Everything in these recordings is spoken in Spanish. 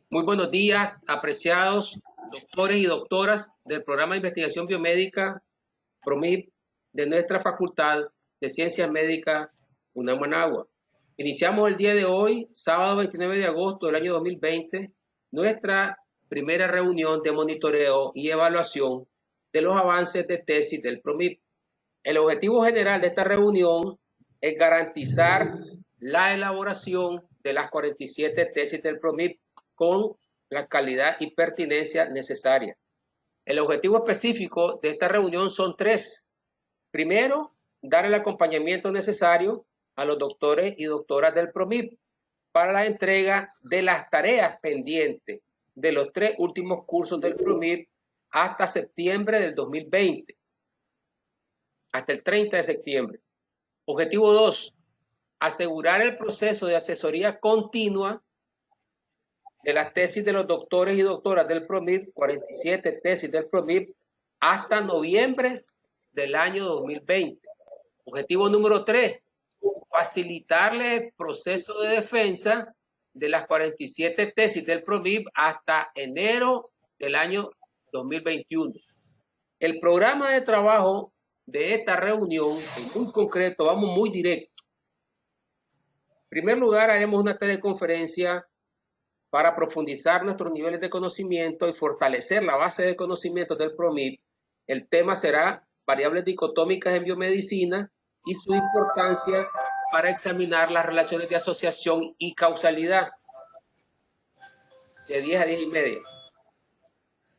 Muy buenos días, apreciados doctores y doctoras del programa de investigación biomédica PROMIP de nuestra Facultad de Ciencias Médicas UNAM Managua. Iniciamos el día de hoy, sábado 29 de agosto del año 2020, nuestra primera reunión de monitoreo y evaluación de los avances de tesis del PROMIP. El objetivo general de esta reunión es garantizar la elaboración de las 47 tesis del PROMIP con la calidad y pertinencia necesaria. El objetivo específico de esta reunión son tres. Primero, dar el acompañamiento necesario a los doctores y doctoras del PROMIP para la entrega de las tareas pendientes de los tres últimos cursos del PROMIP hasta septiembre del 2020, hasta el 30 de septiembre. Objetivo 2, asegurar el proceso de asesoría continua de las tesis de los doctores y doctoras del PROMIP, 47 tesis del PROMIP, hasta noviembre del año 2020. Objetivo número 3, facilitarle el proceso de defensa de las 47 tesis del PROMIP hasta enero del año 2021. El programa de trabajo de esta reunión, en muy concreto, vamos muy directo. En primer lugar, haremos una teleconferencia para profundizar nuestros niveles de conocimiento y fortalecer la base de conocimiento del PROMIP. El tema será variables dicotómicas en biomedicina y su importancia para examinar las relaciones de asociación y causalidad, de 10 a 10 y media.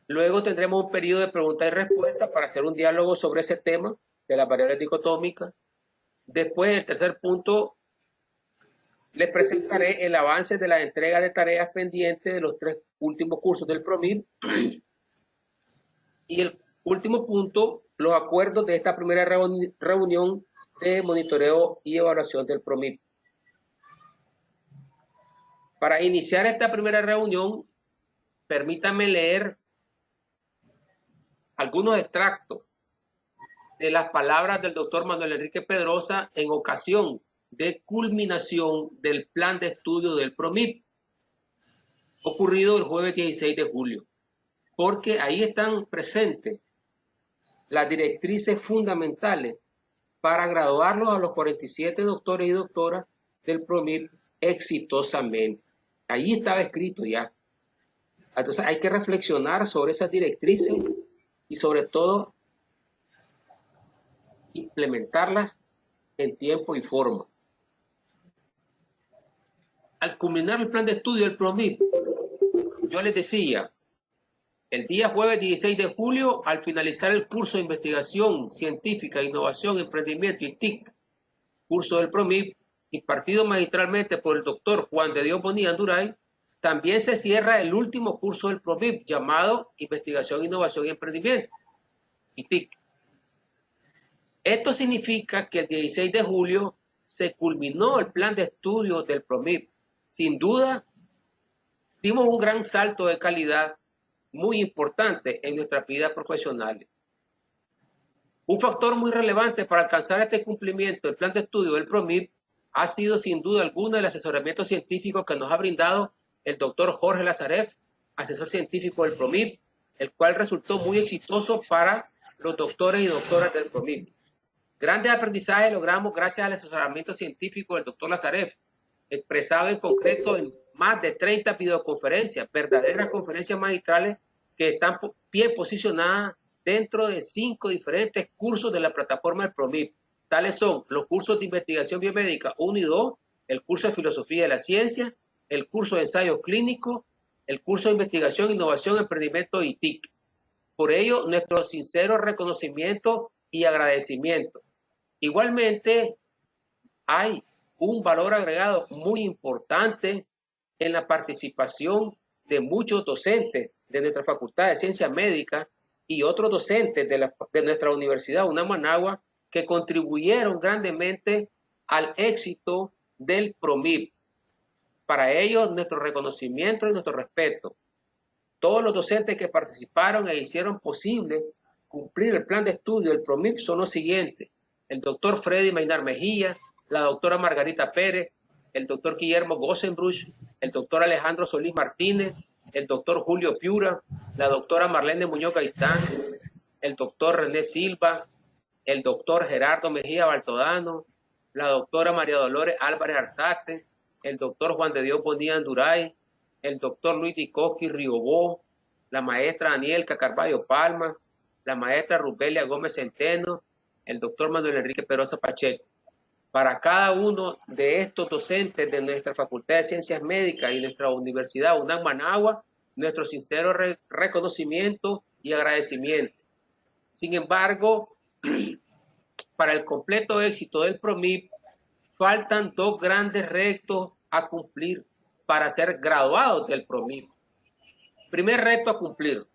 Luego tendremos un periodo de preguntas y respuestas para hacer un diálogo sobre ese tema de las variables dicotómicas. Después, el tercer punto, les presentaré el avance de la entrega de tareas pendientes de los tres últimos cursos del PROMIP. Y el último punto, los acuerdos de esta primera reunión de monitoreo y evaluación del PROMIP. Para iniciar esta primera reunión, permítanme leer algunos extractos de las palabras del doctor Manuel Enrique Pedrosa en ocasión de culminación del plan de estudio del PROMIP, ocurrido el jueves 16 de julio, porque ahí están presentes las directrices fundamentales para graduarlos a los 47 doctores y doctoras del PROMIP exitosamente. Ahí estaba escrito ya. Entonces hay que reflexionar sobre esas directrices y sobre todo implementarlas en tiempo y forma. Al culminar el plan de estudio del PROMIP, yo les decía, el día jueves 16 de julio, al finalizar el curso de investigación científica, innovación, emprendimiento y TIC, curso del PROMIP, impartido magistralmente por el doctor Juan de Dios Bonilla Anduray, también se cierra el último curso del PROMIP llamado Investigación, Innovación y Emprendimiento, ITIC. Esto significa que el 16 de julio se culminó el plan de estudio del PROMIP. Sin duda, dimos un gran salto de calidad muy importante en nuestras vidas profesionales. Un factor muy relevante para alcanzar este cumplimiento del plan de estudio del PROMIP ha sido sin duda alguna el asesoramiento científico que nos ha brindado el doctor Jorge Lazareff, asesor científico del PROMIP, el cual resultó muy exitoso para los doctores y doctoras del PROMIP. Grandes aprendizajes logramos gracias al asesoramiento científico del doctor Lazareff, expresado en concreto en más de 30 videoconferencias, verdaderas conferencias magistrales que están bien posicionadas dentro de 5 diferentes cursos de la plataforma del PROMIP. Tales son los cursos de investigación biomédica 1 y 2, el curso de filosofía de la ciencia, el curso de ensayo clínico, el curso de investigación, innovación, emprendimiento y TIC. Por ello, nuestro sincero reconocimiento y agradecimiento. Igualmente, hay un valor agregado muy importante en la participación de muchos docentes de nuestra Facultad de Ciencias Médicas y otros docentes de nuestra Universidad UNAM Managua que contribuyeron grandemente al éxito del PROMIP. Para ellos, nuestro reconocimiento y nuestro respeto. Todos los docentes que participaron e hicieron posible cumplir el plan de estudio del PROMIP son los siguientes: el doctor Freddy Mainar Mejía, la doctora Margarita Pérez, el doctor Guillermo Gossenbruch, el doctor Alejandro Solís Martínez, el doctor Julio Piura, la doctora Marlene Muñoz Gaitán, el doctor René Silva, el doctor Gerardo Mejía Baltodano, la doctora María Dolores Álvarez Arzate, el doctor Juan de Dios Bonilla Anduray, el doctor Luis Dicoqui Riobó, la maestra Danielka Carballo Palma, la maestra Rubelia Gómez Centeno, el doctor Manuel Enrique Perosa Pacheco. Para cada uno de estos docentes de nuestra Facultad de Ciencias Médicas y nuestra Universidad UNAM Managua, nuestro sincero reconocimiento y agradecimiento. Sin embargo, para el completo éxito del PROMIP, faltan dos grandes retos a cumplir para ser graduados del PROMIP. Primer reto a cumplir.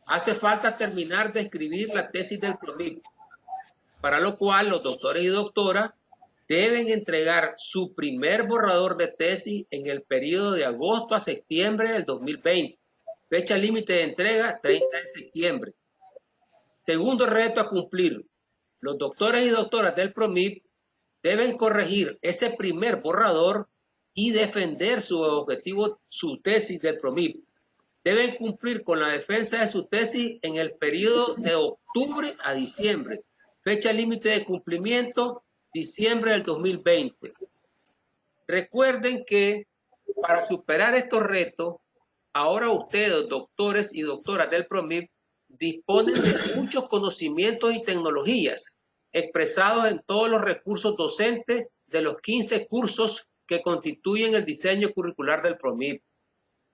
Hace falta terminar de escribir la tesis del PROMIP, para lo cual los doctores y doctoras deben entregar su primer borrador de tesis en el periodo de agosto a septiembre del 2020. Fecha límite de entrega, 30 de septiembre. Segundo reto a cumplir. Los doctores y doctoras del PROMIP deben corregir ese primer borrador y defender su objetivo, su tesis del PROMIP. Deben cumplir con la defensa de su tesis en el periodo de octubre a diciembre. Fecha límite de cumplimiento, diciembre del 2020. Recuerden que para superar estos retos, ahora ustedes, doctores y doctoras del PROMIP, disponen de muchos conocimientos y tecnologías expresados en todos los recursos docentes de los 15 cursos que constituyen el diseño curricular del PROMIP,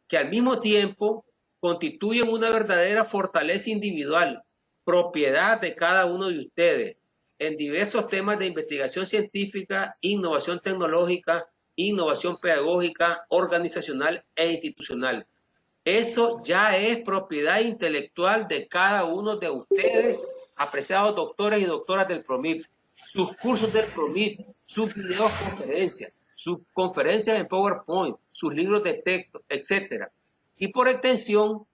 que al mismo tiempo constituyen una verdadera fortaleza individual, propiedad de cada uno de ustedes, en diversos temas de investigación científica, innovación tecnológica, innovación pedagógica, organizacional e institucional. Eso ya es propiedad intelectual de cada uno de ustedes, apreciados doctores y doctoras del PROMIP. Sus cursos del PROMIP, sus videoconferencias, sus conferencias en PowerPoint, sus libros de texto, etc. Y por extensión,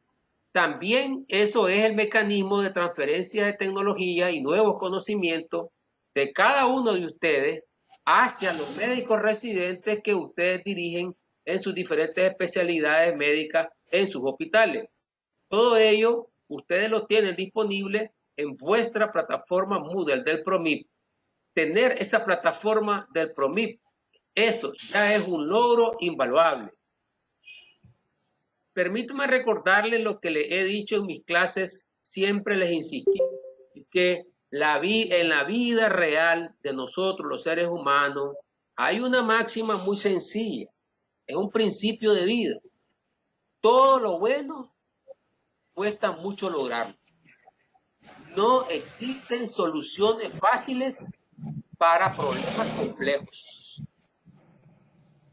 también eso es el mecanismo de transferencia de tecnología y nuevos conocimientos de cada uno de ustedes hacia los médicos residentes que ustedes dirigen en sus diferentes especialidades médicas en sus hospitales. Todo ello ustedes lo tienen disponible en vuestra plataforma Moodle del PROMIP. Tener esa plataforma del PROMIP, eso ya es un logro invaluable. Permítame recordarles lo que les he dicho en mis clases, siempre les insistí, que en la vida real de nosotros, los seres humanos, hay una máxima muy sencilla, es un principio de vida. Todo lo bueno cuesta mucho lograrlo. No existen soluciones fáciles para problemas complejos.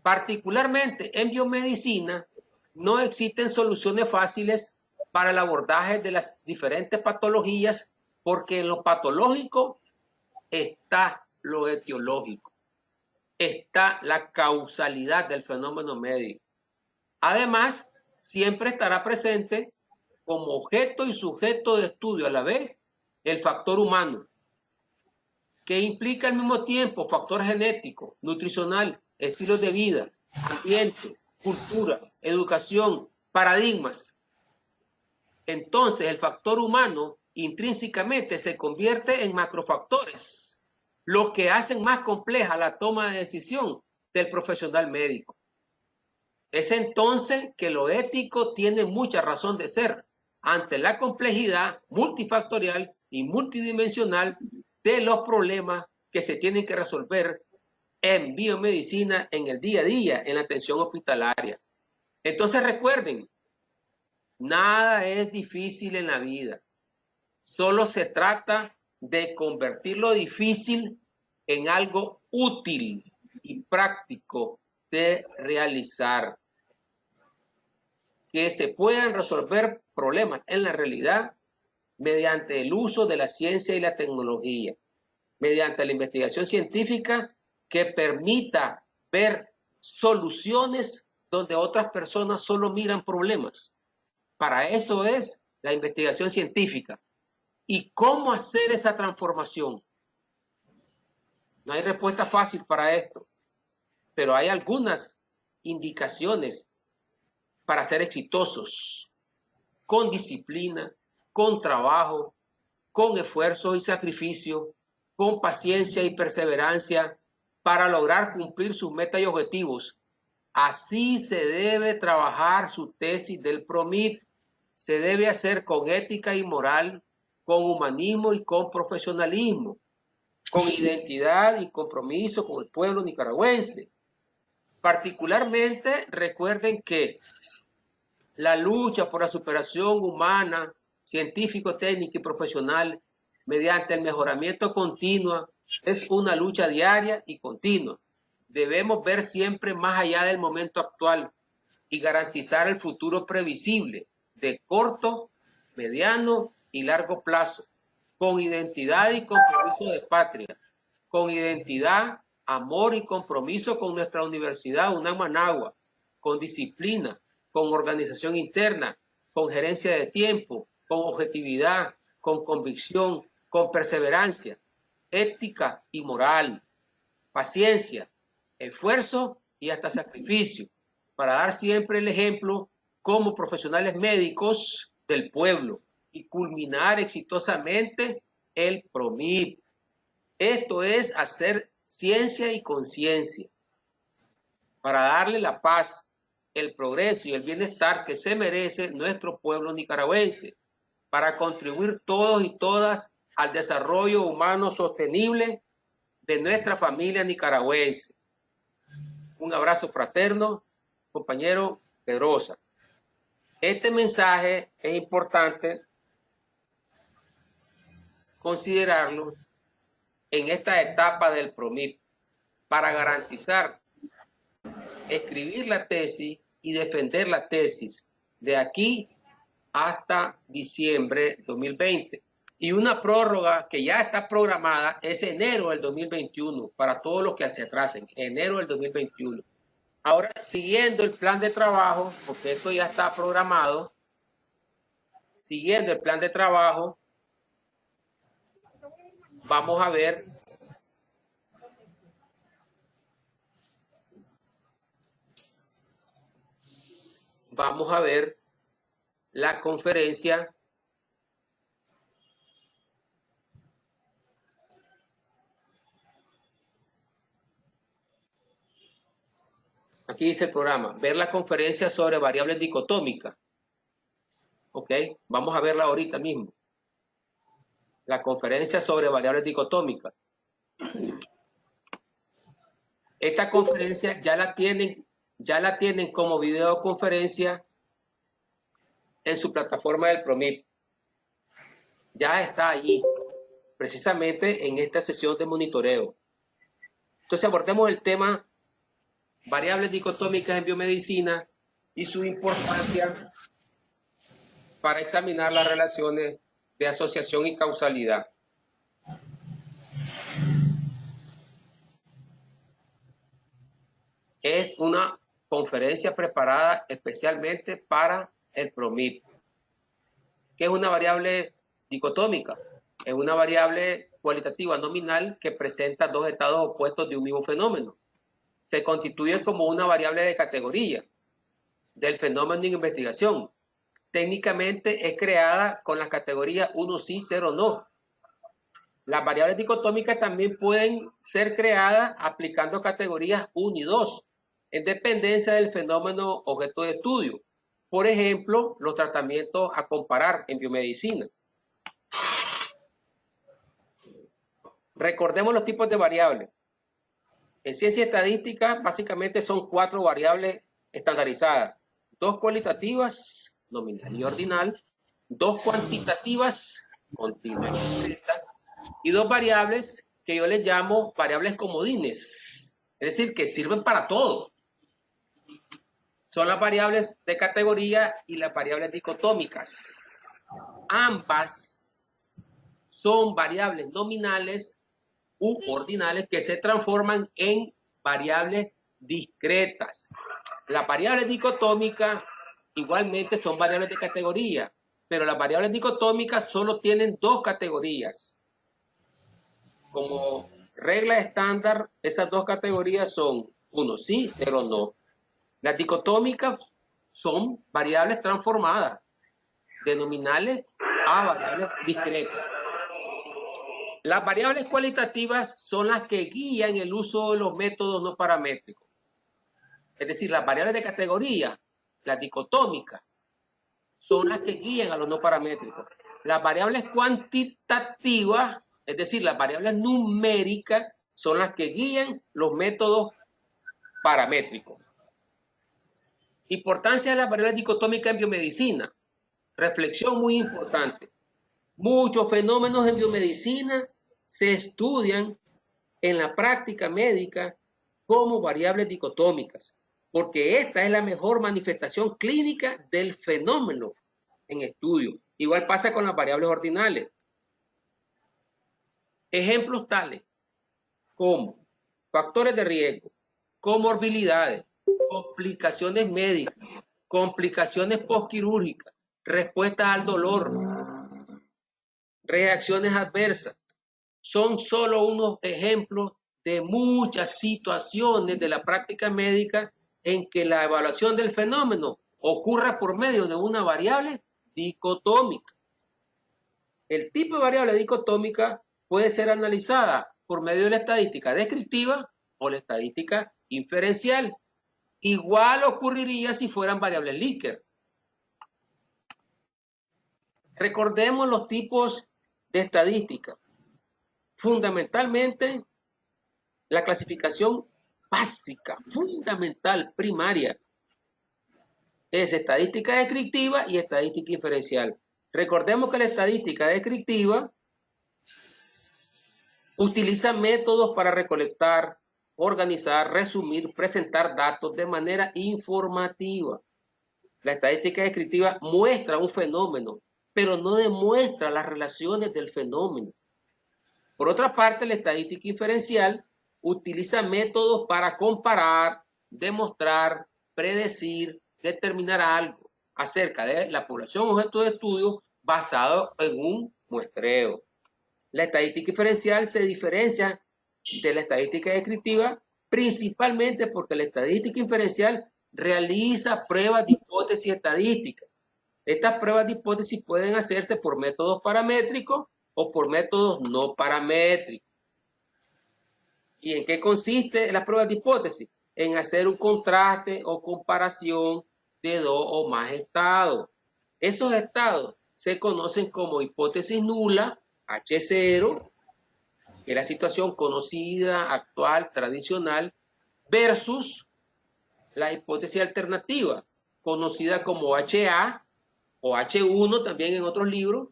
Particularmente en biomedicina, no existen soluciones fáciles para el abordaje de las diferentes patologías, porque en lo patológico está lo etiológico, está la causalidad del fenómeno médico. Además, siempre estará presente como objeto y sujeto de estudio a la vez el factor humano, que implica al mismo tiempo factor genético, nutricional, estilos de vida, ambiente, cultura, educación, paradigmas. Entonces, el factor humano intrínsecamente se convierte en macrofactores, los que hacen más compleja la toma de decisión del profesional médico. Es entonces que lo ético tiene mucha razón de ser ante la complejidad multifactorial y multidimensional de los problemas que se tienen que resolver en biomedicina en el día a día, en la atención hospitalaria. Entonces recuerden, nada es difícil en la vida. Solo se trata de convertir lo difícil en algo útil y práctico de realizar. Que se puedan resolver problemas en la realidad mediante el uso de la ciencia y la tecnología, mediante la investigación científica que permita ver soluciones donde otras personas solo miran problemas. Para eso es la investigación científica. ¿Y cómo hacer esa transformación? No hay respuesta fácil para esto, pero hay algunas indicaciones para ser exitosos, con disciplina, con trabajo, con esfuerzo y sacrificio, con paciencia y perseverancia para lograr cumplir sus metas y objetivos. Así se debe trabajar su tesis del PROMIT. Se debe hacer con ética y moral, con humanismo y con profesionalismo, con identidad y compromiso con el pueblo nicaragüense. Particularmente, recuerden que la lucha por la superación humana, científico, técnica y profesional mediante el mejoramiento continuo es una lucha diaria y continua. Debemos ver siempre más allá del momento actual y garantizar el futuro previsible de corto, mediano y largo plazo, con identidad y compromiso de patria, con identidad, amor y compromiso con nuestra universidad UNAM Managua, con disciplina, con organización interna, con gerencia de tiempo, con objetividad, con convicción, con perseverancia, ética y moral, paciencia, esfuerzo y hasta sacrificio, para dar siempre el ejemplo como profesionales médicos del pueblo y culminar exitosamente el PROMIP. Esto es hacer ciencia y conciencia para darle la paz, el progreso y el bienestar que se merece nuestro pueblo nicaragüense, para contribuir todos y todas al desarrollo humano sostenible de nuestra familia nicaragüense. Un abrazo fraterno, compañero Pedrosa. Este mensaje es importante considerarlo en esta etapa del PROMIP para garantizar escribir la tesis y defender la tesis de aquí hasta diciembre 2020. Y una prórroga que ya está programada es enero del 2021 para todos los que se atrasen, enero del 2021. Ahora, siguiendo el plan de trabajo, porque esto ya está programado, siguiendo el plan de trabajo, vamos a ver la conferencia aquí dice el programa, ver la conferencia sobre variables dicotómicas. Ok, vamos a verla ahorita mismo. La conferencia sobre variables dicotómicas. Esta conferencia ya la tienen como videoconferencia en su plataforma del PROMIP. Ya está allí, precisamente en esta sesión de monitoreo. Entonces abordemos el tema variables dicotómicas en biomedicina y su importancia para examinar las relaciones de asociación y causalidad. Es una conferencia preparada especialmente para el PROMIP. ¿Qué es una variable dicotómica? Es una variable cualitativa nominal que presenta dos estados opuestos de un mismo fenómeno. Se constituye como una variable de categoría del fenómeno en investigación. Técnicamente es creada con las categorías 1 sí, 0 no. Las variables dicotómicas también pueden ser creadas aplicando categorías 1 y 2, en dependencia del fenómeno objeto de estudio. Por ejemplo, los tratamientos a comparar en biomedicina. Recordemos los tipos de variables. En ciencia estadística, básicamente son 4 variables estandarizadas. 2 cualitativas, nominal y ordinal. 2 cuantitativas, continua y discreta. Y 2 variables que yo les llamo variables comodines. Es decir, que sirven para todo. Son las variables de categoría y las variables dicotómicas. Ambas son variables nominales u ordinales que se transforman en variables discretas. Las variables dicotómicas igualmente son variables de categoría, pero las variables dicotómicas solo tienen 2 categorías. Como regla estándar, esas 2 categorías son 1 sí, 0 no. Las dicotómicas son variables transformadas, de nominales a variables discretas. Las variables cualitativas son las que guían el uso de los métodos no paramétricos. Es decir, las variables de categoría, las dicotómicas, son las que guían a los no paramétricos. Las variables cuantitativas, es decir, las variables numéricas, son las que guían los métodos paramétricos. Importancia de las variables dicotómicas en biomedicina. Reflexión muy importante. Muchos fenómenos en biomedicina se estudian en la práctica médica como variables dicotómicas, porque esta es la mejor manifestación clínica del fenómeno en estudio. Igual pasa con las variables ordinales. Ejemplos tales como factores de riesgo, comorbilidades, complicaciones médicas, complicaciones postquirúrgicas, respuestas al dolor, reacciones adversas. Son solo unos ejemplos de muchas situaciones de la práctica médica en que la evaluación del fenómeno ocurra por medio de una variable dicotómica. El tipo de variable dicotómica puede ser analizada por medio de la estadística descriptiva o la estadística inferencial. Igual ocurriría si fueran variables Likert. Recordemos los tipos de estadística. Fundamentalmente, la clasificación básica, fundamental, primaria, es estadística descriptiva y estadística inferencial. Recordemos que la estadística descriptiva utiliza métodos para recolectar, organizar, resumir, presentar datos de manera informativa. La estadística descriptiva muestra un fenómeno, pero no demuestra las relaciones del fenómeno. Por otra parte, la estadística inferencial utiliza métodos para comparar, demostrar, predecir, determinar algo acerca de la población objeto de estudio basado en un muestreo. La estadística inferencial se diferencia de la estadística descriptiva principalmente porque la estadística inferencial realiza pruebas de hipótesis estadísticas. Estas pruebas de hipótesis pueden hacerse por métodos paramétricos o por métodos no paramétricos. ¿Y en qué consiste las pruebas de hipótesis? En hacer un contraste o comparación de dos o más estados. Esos estados se conocen como hipótesis nula, H0, que es la situación conocida, actual, tradicional, versus la hipótesis alternativa, conocida como HA o H1 también en otros libros,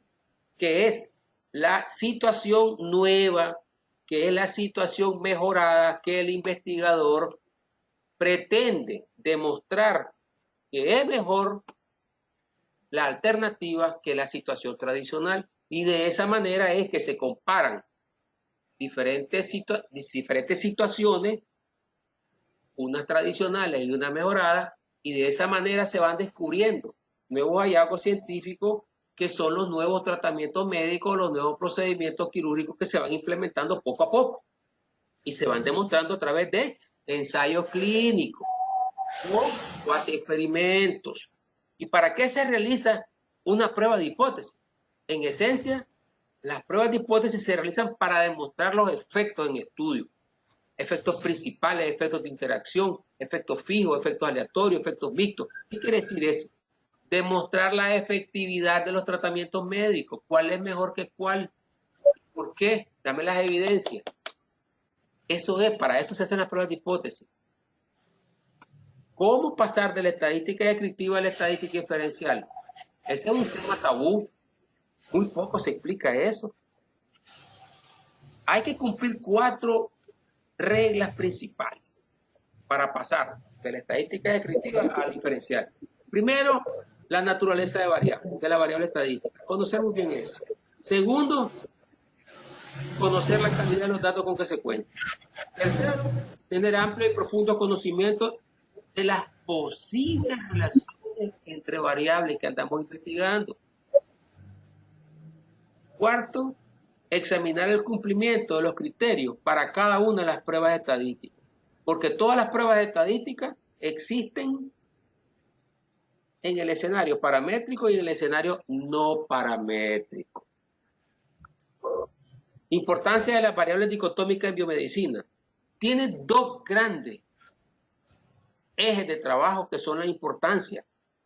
que es la situación nueva, que es la situación mejorada que el investigador pretende demostrar que es mejor la alternativa que la situación tradicional, y de esa manera es que se comparan diferentes situaciones, unas tradicionales y unas mejoradas, y de esa manera se van descubriendo nuevos hallazgos científicos que son los nuevos tratamientos médicos, los nuevos procedimientos quirúrgicos que se van implementando poco a poco y se van demostrando a través de ensayos clínicos o hace experimentos. ¿Y para qué se realiza una prueba de hipótesis? En esencia, las pruebas de hipótesis se realizan para demostrar los efectos en estudio. Efectos principales, efectos de interacción, efectos fijos, efectos aleatorios, efectos mixtos. ¿Qué quiere decir eso? Demostrar la efectividad de los tratamientos médicos. ¿Cuál es mejor que cuál? ¿Por qué? Dame las evidencias. Eso es, para eso se hacen las pruebas de hipótesis. ¿Cómo pasar de la estadística descriptiva a la estadística inferencial? Ese es un tema tabú. Muy poco se explica eso. Hay que cumplir 4 reglas principales para pasar de la estadística descriptiva a la inferencial. Primero, la naturaleza de la variable estadística. Conocer muy bien eso. Segundo, conocer la calidad de los datos con que se cuenta. Tercero, tener amplio y profundo conocimiento de las posibles relaciones entre variables que andamos investigando. Cuarto, examinar el cumplimiento de los criterios para cada una de las pruebas estadísticas, porque todas las pruebas estadísticas existen en el escenario paramétrico y en el escenario no paramétrico. Importancia de las variables dicotómicas en biomedicina. Tiene dos grandes ejes de trabajo que son la importancia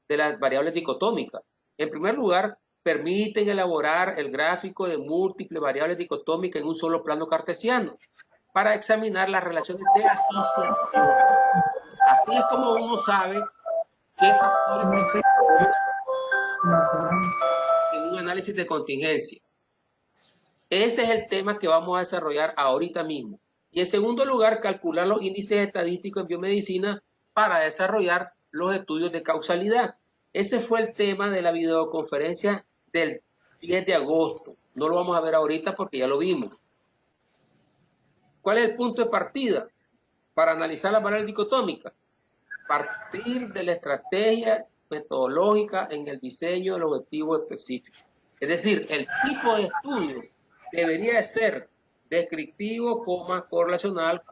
de las variables dicotómicas. En primer lugar, permiten elaborar el gráfico de múltiples variables dicotómicas en un solo plano cartesiano para examinar las relaciones de asociación. Así es como uno sabe qué factores en un análisis de contingencia. Ese es el tema que vamos a desarrollar ahorita mismo. Y en segundo lugar, calcular los índices estadísticos en biomedicina para desarrollar los estudios de causalidad. Ese fue el tema de la videoconferencia del 10 de agosto. No lo vamos a ver ahorita porque ya lo vimos. ¿Cuál es el punto de partida para analizar las variables dicotómicas? Partir de la estrategia metodológica en el diseño del objetivo específico. Es decir, el tipo de estudio debería de ser descriptivo, correlacional,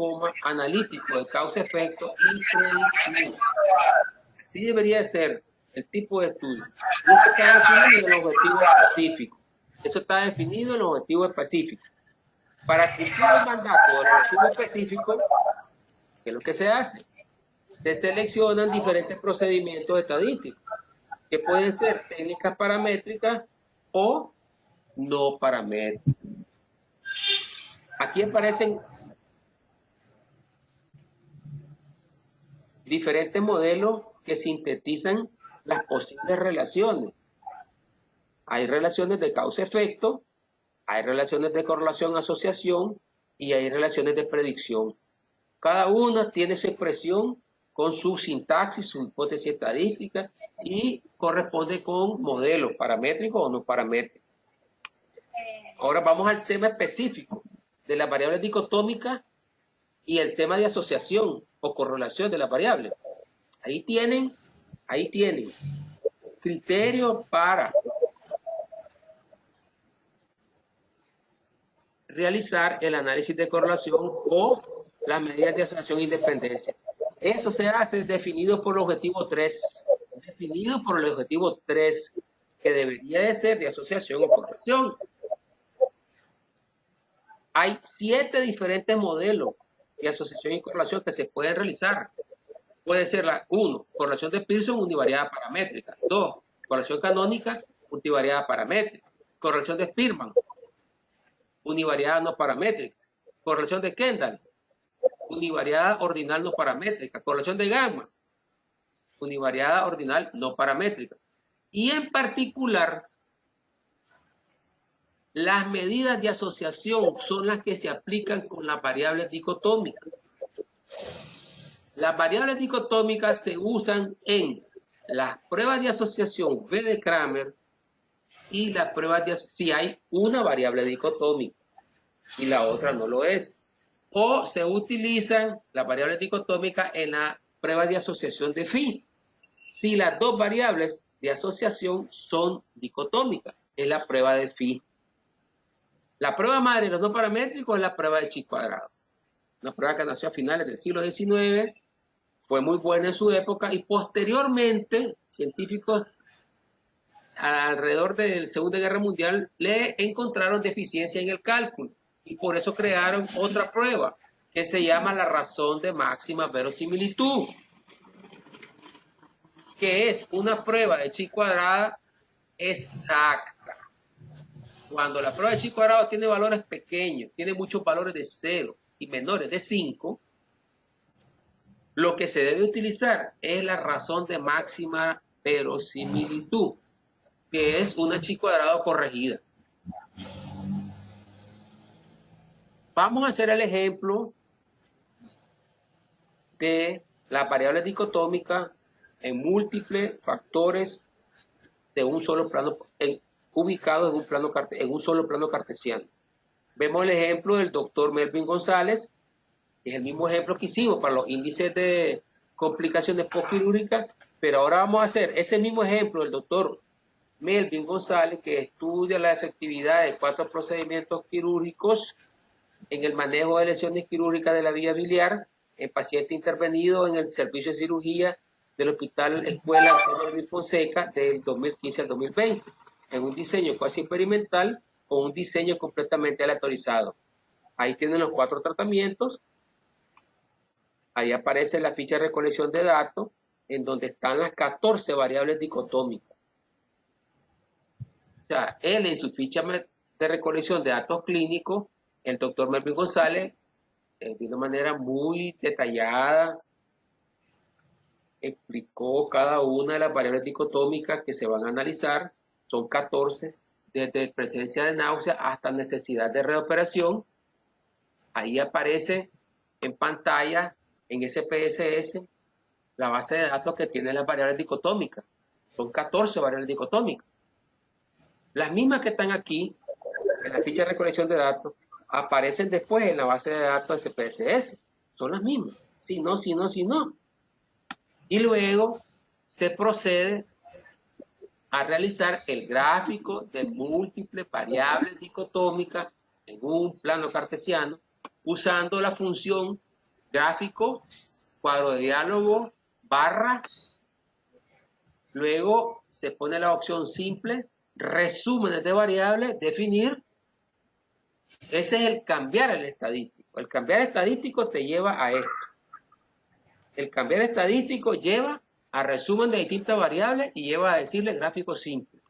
analítico, de causa-efecto y predictivo. Así debería de ser el tipo de estudio. Y eso está definido en el objetivo específico. Eso está definido en el objetivo específico. Para cumplir el mandato del objetivo específico, ¿qué es lo que se hace? Se seleccionan diferentes procedimientos estadísticos, que pueden ser técnicas paramétricas o no paramétricas. Aquí aparecen diferentes modelos que sintetizan las posibles relaciones. Hay relaciones de causa-efecto, hay relaciones de correlación-asociación y hay relaciones de predicción. Cada una tiene su expresión con su sintaxis, su hipótesis estadística y corresponde con modelos paramétricos o no paramétricos. Ahora vamos al tema específico de las variables dicotómicas y el tema de asociación o correlación de las variables. Ahí tienen criterios para realizar el análisis de correlación o las medidas de asociación e independencia. Eso se hace definido por el objetivo 3. Definido por el objetivo 3, que debería de ser de asociación o correlación. Hay 7 diferentes modelos de asociación y correlación que se pueden realizar. Puede ser la 1, correlación de Pearson univariada paramétrica. 2, correlación canónica multivariada paramétrica. Correlación de Spearman univariada no paramétrica. Correlación de Kendall univariada ordinal no paramétrica. Correlación de Gamma univariada ordinal no paramétrica. Y en particular, las medidas de asociación son las que se aplican con las variables dicotómicas. Las variables dicotómicas se usan en las pruebas de asociación V de Kramer y las pruebas de si hay una variable dicotómica y la otra no lo es. O se utilizan las variables dicotómicas en la prueba de asociación de phi. Si las dos variables de asociación son dicotómicas, es la prueba de phi. La prueba madre de los no paramétricos es la prueba de chi cuadrado. Una prueba que nació a finales del siglo XIX, fue muy buena en su época y posteriormente científicos alrededor de la Segunda Guerra Mundial le encontraron deficiencia en el cálculo y por eso crearon otra prueba que se llama la razón de máxima verosimilitud, que es una prueba de chi cuadrada exacta. Cuando la prueba de chi cuadrado tiene valores pequeños, tiene muchos valores de 0 y menores de 5, lo que se debe utilizar es la razón de máxima verosimilitud, que es una chi cuadrado corregida. Vamos a hacer el ejemplo de las variables dicotómicas en múltiples factores de un solo plano, ubicados en un solo plano cartesiano. Vemos el ejemplo del doctor Melvin González, es el mismo ejemplo que hicimos para los índices de complicaciones postquirúrgicas, pero ahora vamos a hacer ese mismo ejemplo del doctor Melvin González, que estudia la efectividad de 4 procedimientos quirúrgicos en el manejo de lesiones quirúrgicas de la vía biliar en paciente intervenido en el servicio de cirugía del Hospital Escuela Antonio Fonseca del 2015 al 2020, en un diseño casi experimental con un diseño completamente aleatorizado. Ahí tienen los 4 tratamientos. Ahí aparece la ficha de recolección de datos, en donde están las 14 variables dicotómicas. O sea, él en su ficha de recolección de datos clínicos, el doctor Melvin González, de una manera muy detallada, explicó cada una de las variables dicotómicas que se van a analizar. Son 14, desde presencia de náusea hasta necesidad de reoperación. Ahí aparece en pantalla, en SPSS, la base de datos que tiene las variables dicotómicas. Son 14 variables dicotómicas. Las mismas que están aquí, en la ficha de recolección de datos, aparecen después en la base de datos del CPSS. Son las mismas. Si no, si no, si no. Y luego se procede a realizar el gráfico de múltiples variables dicotómicas en un plano cartesiano, usando la función gráfico, cuadro de diálogo, barra. Luego se pone la opción simple, resúmenes de variables, definir. Ese es el cambiar el estadístico. El cambiar estadístico te lleva a esto. El cambiar estadístico lleva a resumen de distintas variables y lleva a decirle gráfico simple.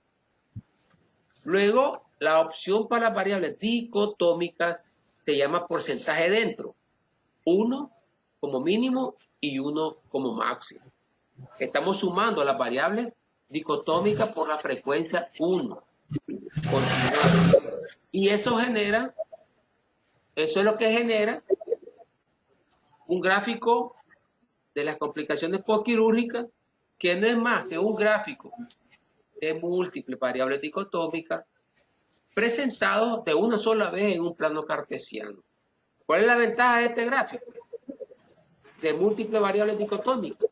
Luego, la opción para las variables dicotómicas se llama porcentaje dentro. 1 como mínimo y 1 como máximo. Estamos sumando las variables dicotómicas por la frecuencia 1. Y eso es lo que genera un gráfico de las complicaciones postquirúrgicas, que no es más que un gráfico de múltiples variables dicotómicas presentados de una sola vez en un plano cartesiano. ¿Cuál es la ventaja de este gráfico? De múltiples variables dicotómicas,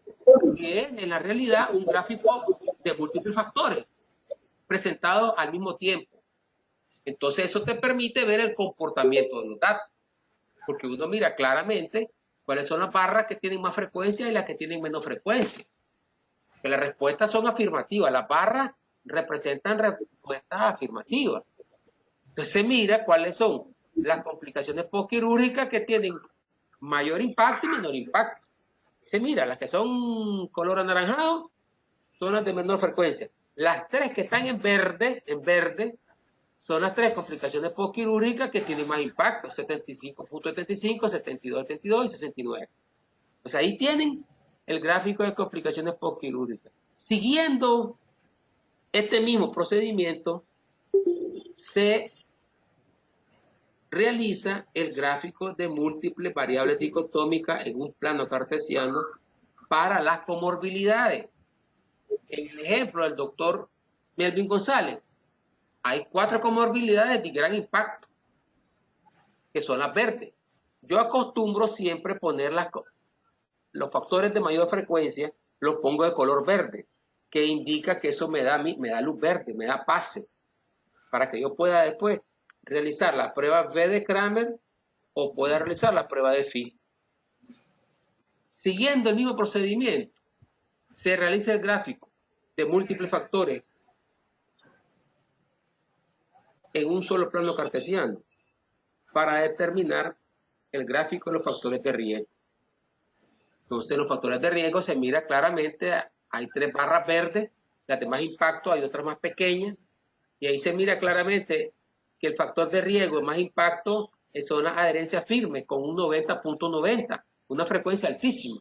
que es en la realidad un gráfico de múltiples factores presentados al mismo tiempo. Entonces eso te permite ver el comportamiento de los datos, porque uno mira claramente cuáles son las barras que tienen más frecuencia y las que tienen menos frecuencia. Que las respuestas son afirmativas, las barras representan respuestas afirmativas. Entonces se mira cuáles son las complicaciones postquirúrgicas que tienen mayor impacto y menor impacto. Se mira, las que son color anaranjado son las de menor frecuencia. Las 3 que están en verde, son las 3 complicaciones postquirúrgicas que tienen más impacto, 75.75, 72.72 y 69. Pues ahí tienen el gráfico de complicaciones postquirúrgicas. Siguiendo este mismo procedimiento, se realiza el gráfico de múltiples variables dicotómicas en un plano cartesiano para las comorbilidades. En el ejemplo del doctor Melvin González, hay 4 comorbilidades de gran impacto, que son las verdes. Yo acostumbro siempre poner los factores de mayor frecuencia, los pongo de color verde, que indica que eso me da luz verde, me da pase, para que yo pueda después realizar la prueba V de Kramer o pueda realizar la prueba de Phi. Siguiendo el mismo procedimiento, se realiza el gráfico de múltiples factores en un solo plano cartesiano para determinar el gráfico de los factores de riesgo. Entonces, los factores de riesgo se mira claramente, hay 3 barras verdes, las de más impacto, hay otras más pequeñas, y ahí se mira claramente que el factor de riesgo de más impacto son las adherencias firmes con un 90.90, una frecuencia altísima.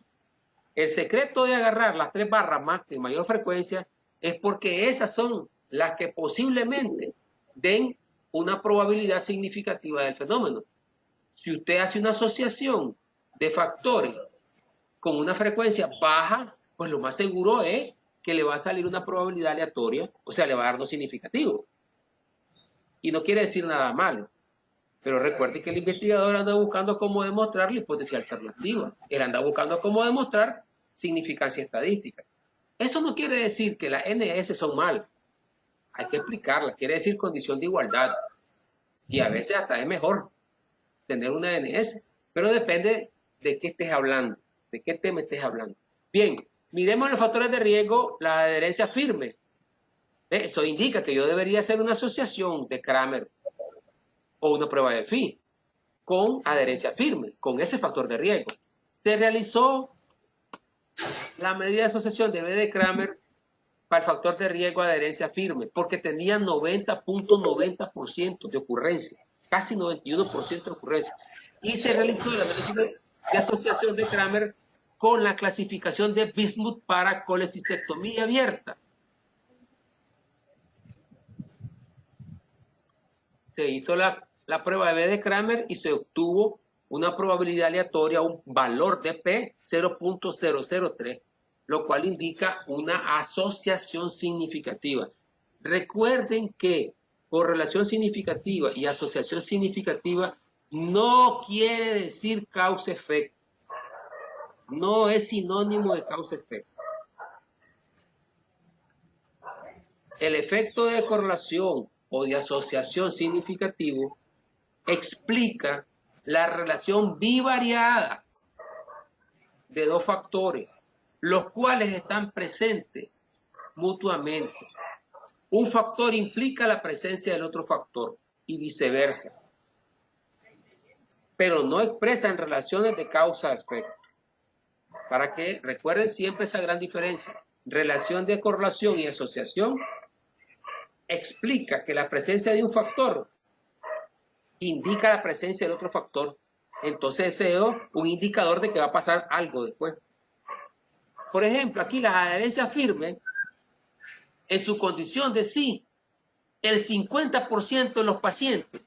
El secreto de agarrar las 3 barras más de mayor frecuencia es porque esas son las que posiblemente den una probabilidad significativa del fenómeno. Si usted hace una asociación de factores con una frecuencia baja, pues lo más seguro es que le va a salir una probabilidad aleatoria, o sea, le va a dar no significativo. Y no quiere decir nada malo. Pero recuerde que el investigador anda buscando cómo demostrar la hipótesis alternativa. Él anda buscando cómo demostrar significancia estadística. Eso no quiere decir que las NS son malas. Hay que explicarlas. Quiere decir condición de igualdad. Y a veces hasta es mejor tener una NS. Pero depende de qué estés hablando, de qué tema estés hablando. Bien, Miremos los factores de riesgo, la adherencia firme. Eso indica que yo debería hacer una asociación de Kramer o una prueba de Phi con adherencia firme, con ese factor de riesgo. Se realizó la medida de asociación de B de Kramer para el factor de riesgo de adherencia firme, porque tenía 90.90% de ocurrencia, casi 91% de ocurrencia. Y se realizó la análisis de asociación de Kramer con la clasificación de Bismuth para colecistectomía abierta. Se hizo la prueba de B de Kramer y se obtuvo una probabilidad aleatoria, un valor de P 0.003, lo cual indica una asociación significativa. Recuerden que correlación significativa y asociación significativa no quiere decir causa-efecto. No es sinónimo de causa-efecto. El efecto de correlación o de asociación significativo explica la relación bivariada de dos factores, los cuales están presentes mutuamente. Un factor implica la presencia del otro factor y viceversa, pero no expresan relaciones de causa-efecto. Para que recuerden siempre esa gran diferencia. Relación de correlación y asociación explica que la presencia de un factor indica la presencia del otro factor. Entonces ese es un indicador de que va a pasar algo después. Por ejemplo, aquí las adherencias firmes, en su condición de sí, el 50% de los pacientes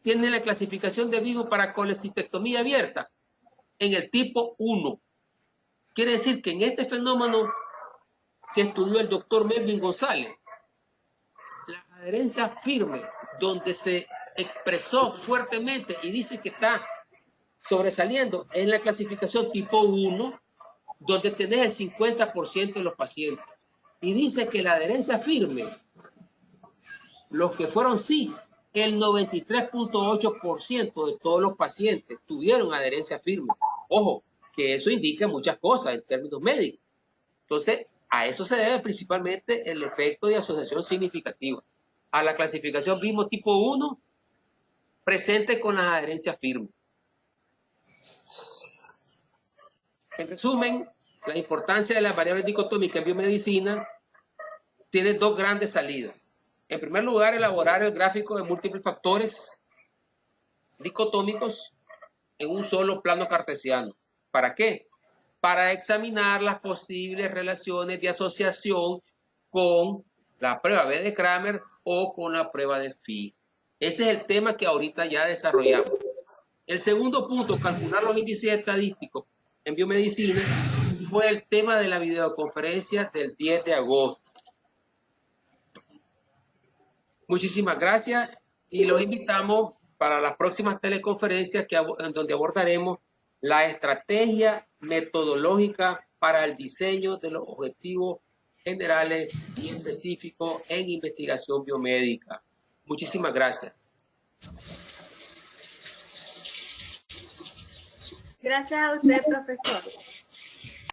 tienen la clasificación de vivo para colecistectomía abierta en el tipo 1. Quiere decir que en este fenómeno que estudió el doctor Melvin González, la adherencia firme, donde se expresó fuertemente y dice que está sobresaliendo, es la clasificación tipo 1, donde tenés el 50% de los pacientes. Y dice que la adherencia firme, los que fueron sí, el 93.8% de todos los pacientes tuvieron adherencia firme. Ojo, que eso indica muchas cosas en términos médicos. Entonces, a eso se debe principalmente el efecto de asociación significativa. A la clasificación BIMO tipo 1, presente con las adherencias firmes. En resumen, la importancia de las variables dicotómicas en biomedicina tiene dos grandes salidas. En primer lugar, elaborar el gráfico de múltiples factores dicotómicos en un solo plano cartesiano. ¿Para qué? Para examinar las posibles relaciones de asociación con la prueba B de Kramer o con la prueba de Phi. Ese es el tema que ahorita ya desarrollamos. El segundo punto, calcular los índices estadísticos en biomedicina, fue el tema de la videoconferencia del 10 de agosto. Muchísimas gracias y los invitamos para las próximas teleconferencias en donde abordaremos la estrategia metodológica para el diseño de los objetivos generales y específicos en investigación biomédica. Muchísimas gracias. Gracias a usted, profesor.